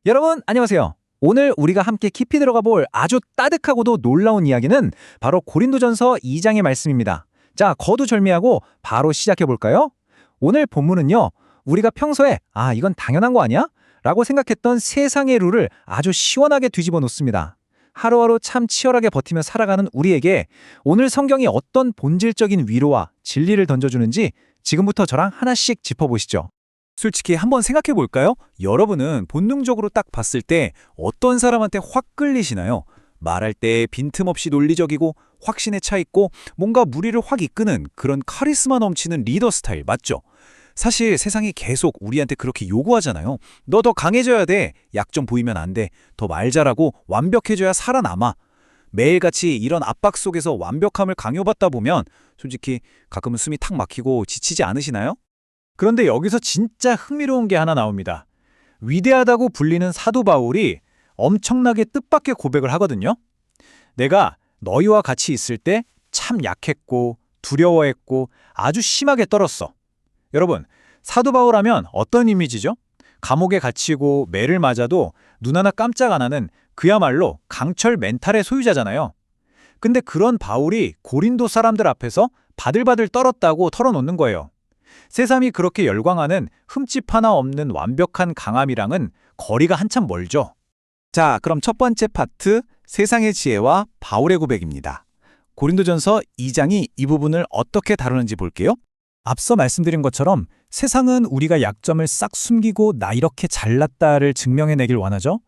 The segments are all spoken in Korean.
여러분, 안녕하세요. 오늘 우리가 함께 깊이 들어가 볼 아주 따뜻하고도 놀라운 이야기는 바로 고린도전서 2장의 말씀입니다. 자, 거두절미하고 바로 시작해 볼까요? 오늘 본문은요, 우리가 평소에 이건 당연한 거 아니야? 라고 생각했던 세상의 룰을 아주 시원하게 뒤집어 놓습니다. 하루하루 참 치열하게 버티며 살아가는 우리에게 오늘 성경이 어떤 본질적인 위로와 진리를 던져주는지 지금부터 저랑 하나씩 짚어보시죠. 솔직히 한번 생각해 볼까요? 여러분은 본능적으로 딱 봤을 때 어떤 사람한테 확 끌리시나요? 말할 때 빈틈없이 논리적이고 확신에 차 있고 뭔가 무리를 확 이끄는 그런 카리스마 넘치는 리더 스타일 맞죠? 사실 세상이 계속 우리한테 그렇게 요구하잖아요. 너 더 강해져야 돼. 약점 보이면 안 돼. 더 말 잘하고 완벽해져야 살아남아. 매일같이 이런 압박 속에서 완벽함을 강요받다 보면 솔직히 가끔은 숨이 탁 막히고 지치지 않으시나요? 그런데 여기서 진짜 흥미로운 게 하나 나옵니다. 위대하다고 불리는 사도 바울이 엄청나게 뜻밖의 고백을 하거든요. 내가 너희와 같이 있을 때 참 약했고 두려워했고 아주 심하게 떨었어. 여러분, 사도 바울 하면 어떤 이미지죠? 감옥에 갇히고 매를 맞아도 눈 하나 깜짝 안 하는 그야말로 강철 멘탈의 소유자잖아요. 근데 그런 바울이 고린도 사람들 앞에서 바들바들 떨었다고 털어놓는 거예요. 세상이 그렇게 열광하는 흠집 하나 없는 완벽한 강함이랑은 거리가 한참 멀죠. 자, 그럼 첫 번째 파트, 세상의 지혜와 바울의 고백입니다. 고린도전서 2장이 이 부분을 어떻게 다루는지 볼게요. 앞서 말씀드린 것처럼 세상은 우리가 약점을 싹 숨기고 나 이렇게 잘났다를 증명해내길 원하죠.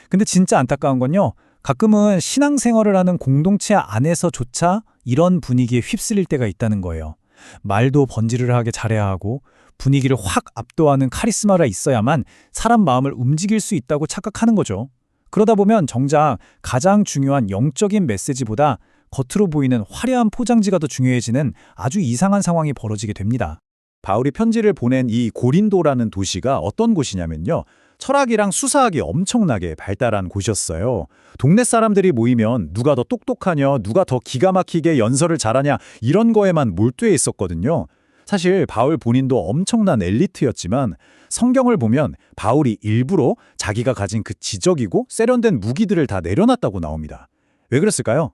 근데 진짜 안타까운 건요, 가끔은 신앙생활을 하는 공동체 안에서조차 이런 분위기에 휩쓸릴 때가 있다는 거예요. 말도 번지르르하게 잘해야 하고 분위기를 확 압도하는 카리스마가 있어야만 사람 마음을 움직일 수 있다고 착각하는 거죠. 그러다 보면 정작 가장 중요한 영적인 메시지보다 겉으로 보이는 화려한 포장지가 더 중요해지는 아주 이상한 상황이 벌어지게 됩니다. 바울이 편지를 보낸 이 고린도라는 도시가 어떤 곳이냐면요. 철학이랑 수사학이 엄청나게 발달한 곳이었어요. 동네 사람들이 모이면 누가 더 똑똑하냐, 누가 더 기가 막히게 연설을 잘하냐 이런 거에만 몰두해 있었거든요. 사실 바울 본인도 엄청난 엘리트였지만 성경을 보면 바울이 일부러 자기가 가진 그 지적이고 세련된 무기들을 다 내려놨다고 나옵니다. 왜 그랬을까요?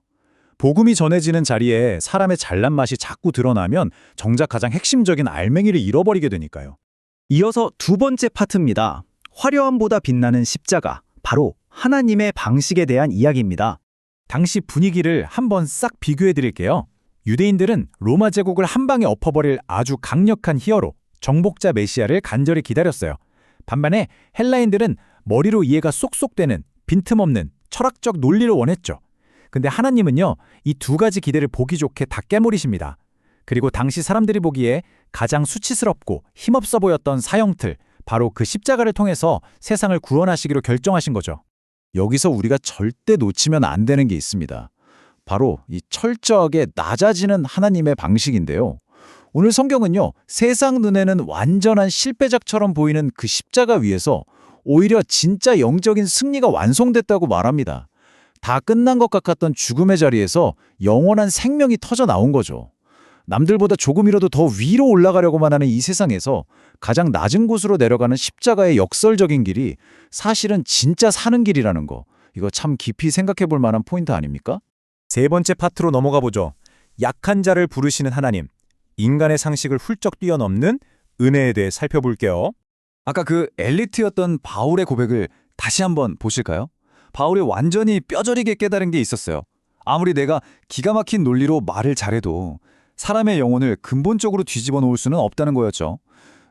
복음이 전해지는 자리에 사람의 잘난 맛이 자꾸 드러나면 정작 가장 핵심적인 알맹이를 잃어버리게 되니까요. 이어서 두 번째 파트입니다. 화려함보다 빛나는 십자가, 바로 하나님의 방식에 대한 이야기입니다. 당시 분위기를 한번 싹 비교해 드릴게요. 유대인들은 로마 제국을 한 방에 엎어버릴 아주 강력한 히어로, 정복자 메시아를 간절히 기다렸어요. 반면에 헬라인들은 머리로 이해가 쏙쏙 되는 빈틈없는 철학적 논리를 원했죠. 근데 하나님은요, 이 두 가지 기대를 보기 좋게 다 깨물으십니다. 그리고 당시 사람들이 보기에 가장 수치스럽고 힘없어 보였던 사형틀, 바로 그 십자가를 통해서 세상을 구원하시기로 결정하신 거죠. 여기서 우리가 절대 놓치면 안 되는 게 있습니다. 바로 이 철저하게 낮아지는 하나님의 방식인데요. 오늘 성경은요, 세상 눈에는 완전한 실패작처럼 보이는 그 십자가 위에서 오히려 진짜 영적인 승리가 완성됐다고 말합니다. 다 끝난 것 같았던 죽음의 자리에서 영원한 생명이 터져 나온 거죠. 남들보다 조금이라도 더 위로 올라가려고만 하는 이 세상에서 가장 낮은 곳으로 내려가는 십자가의 역설적인 길이 사실은 진짜 사는 길이라는 거, 이거 참 깊이 생각해 볼 만한 포인트 아닙니까? 세 번째 파트로 넘어가 보죠. 약한 자를 부르시는 하나님, 인간의 상식을 훌쩍 뛰어넘는 은혜에 대해 살펴볼게요. 아까 그 엘리트였던 바울의 고백을 다시 한번 보실까요? 바울이 완전히 뼈저리게 깨달은 게 있었어요. 아무리 내가 기가 막힌 논리로 말을 잘해도 사람의 영혼을 근본적으로 뒤집어 놓을 수는 없다는 거였죠.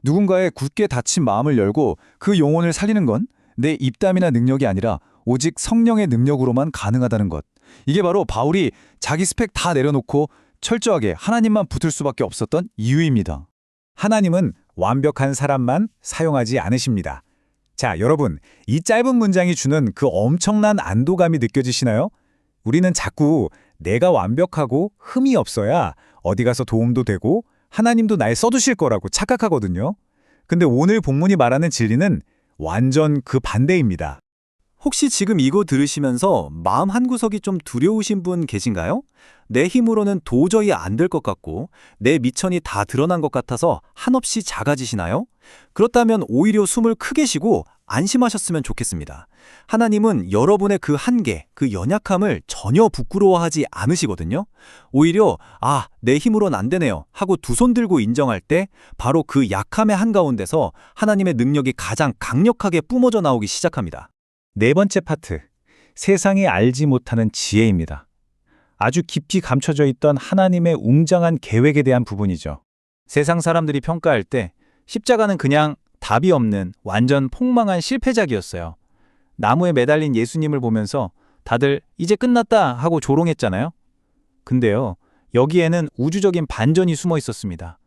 누군가의 굳게 닫힌 마음을 열고 그 영혼을 살리는 건 내 입담이나 능력이 아니라 오직 성령의 능력으로만 가능하다는 것. 이게 바로 바울이 자기 스펙 다 내려놓고 철저하게 하나님만 붙을 수밖에 없었던 이유입니다. 하나님은 완벽한 사람만 사용하지 않으십니다. 자, 여러분, 이 짧은 문장이 주는 그 엄청난 안도감이 느껴지시나요? 우리는 자꾸 내가 완벽하고 흠이 없어야 어디 가서 도움도 되고 하나님도 날 써두실 거라고 착각하거든요. 근데 오늘 본문이 말하는 진리는 완전 그 반대입니다. 혹시 지금 이거 들으시면서 마음 한구석이 좀 두려우신 분 계신가요? 내 힘으로는 도저히 안 될 것 같고 내 미천이 다 드러난 것 같아서 한없이 작아지시나요? 그렇다면 오히려 숨을 크게 쉬고 안심하셨으면 좋겠습니다. 하나님은 여러분의 그 한계, 그 연약함을 전혀 부끄러워하지 않으시거든요. 오히려 내 힘으론 안 되네요 하고 두 손 들고 인정할 때 바로 그 약함의 한가운데서 하나님의 능력이 가장 강력하게 뿜어져 나오기 시작합니다. 네 번째 파트, 세상이 알지 못하는 지혜입니다. 아주 깊이 감춰져 있던 하나님의 웅장한 계획에 대한 부분이죠. 세상 사람들이 평가할 때 십자가는 그냥 답이 없는 완전 폭망한 실패작이었어요. 나무에 매달린 예수님을 보면서 다들 이제 끝났다 하고 조롱했잖아요. 근데요, 여기에는 우주적인 반전이 숨어 있었습니다.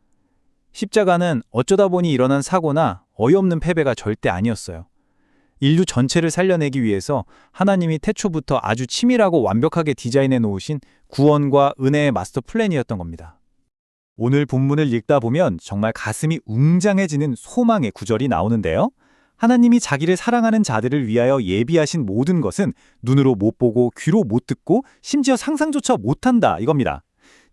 십자가는 어쩌다 보니 일어난 사고나 어이없는 패배가 절대 아니었어요. 인류 전체를 살려내기 위해서 하나님이 태초부터 아주 치밀하고 완벽하게 디자인해 놓으신 구원과 은혜의 마스터 플랜이었던 겁니다. 오늘 본문을 읽다 보면 정말 가슴이 웅장해지는 소망의 구절이 나오는데요. 하나님이 자기를 사랑하는 자들을 위하여 예비하신 모든 것은 눈으로 못 보고 귀로 못 듣고 심지어 상상조차 못한다 이겁니다.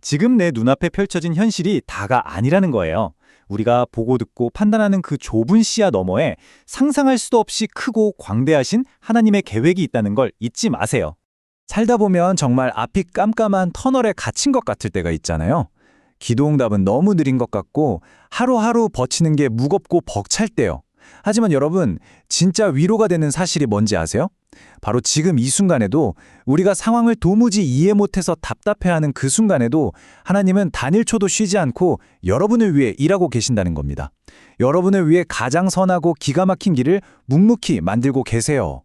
지금 내 눈앞에 펼쳐진 현실이 다가 아니라는 거예요. 우리가 보고 듣고 판단하는 그 좁은 시야 너머에 상상할 수도 없이 크고 광대하신 하나님의 계획이 있다는 걸 잊지 마세요. 살다 보면 정말 앞이 깜깜한 터널에 갇힌 것 같을 때가 있잖아요. 기도응답은 너무 느린 것 같고 하루하루 버티는 게 무겁고 벅찰 때요. 하지만 여러분, 진짜 위로가 되는 사실이 뭔지 아세요? 바로 지금 이 순간에도 우리가 상황을 도무지 이해 못해서 답답해하는 그 순간에도 하나님은 단 1초도 쉬지 않고 여러분을 위해 일하고 계신다는 겁니다. 여러분을 위해 가장 선하고 기가 막힌 길을 묵묵히 만들고 계세요.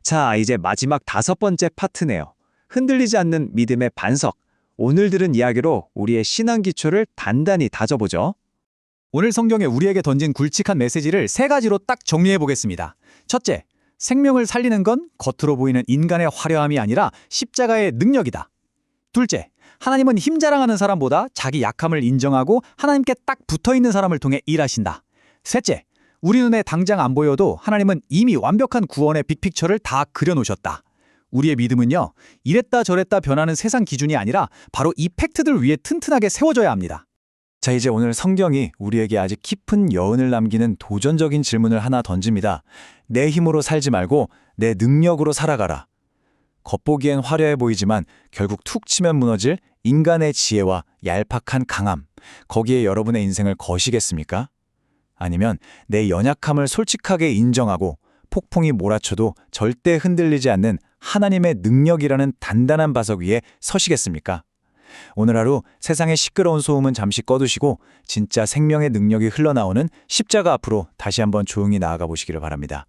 자, 이제 마지막 5번째 파트네요. 흔들리지 않는 믿음의 반석. 오늘 들은 이야기로 우리의 신앙 기초를 단단히 다져보죠. 오늘 성경에 우리에게 던진 굵직한 메시지를 3가지로 딱 정리해 보겠습니다. 첫째, 생명을 살리는 건 겉으로 보이는 인간의 화려함이 아니라 십자가의 능력이다. 둘째, 하나님은 힘 자랑하는 사람보다 자기 약함을 인정하고 하나님께 딱 붙어있는 사람을 통해 일하신다. 셋째, 우리 눈에 당장 안 보여도 하나님은 이미 완벽한 구원의 빅픽처를 다 그려놓으셨다. 우리의 믿음은요, 이랬다 저랬다 변하는 세상 기준이 아니라 바로 이 팩트들 위에 튼튼하게 세워져야 합니다. 자, 이제 오늘 성경이 우리에게 아주 깊은 여운을 남기는 도전적인 질문을 하나 던집니다. 내 힘으로 살지 말고 내 능력으로 살아가라. 겉보기엔 화려해 보이지만 결국 툭 치면 무너질 인간의 지혜와 얄팍한 강함, 거기에 여러분의 인생을 거시겠습니까? 아니면 내 연약함을 솔직하게 인정하고 폭풍이 몰아쳐도 절대 흔들리지 않는 하나님의 능력이라는 단단한 바석 위에 서시겠습니까? 오늘 하루 세상의 시끄러운 소음은 잠시 꺼두시고 진짜 생명의 능력이 흘러나오는 십자가 앞으로 다시 한번 조용히 나아가 보시기를 바랍니다.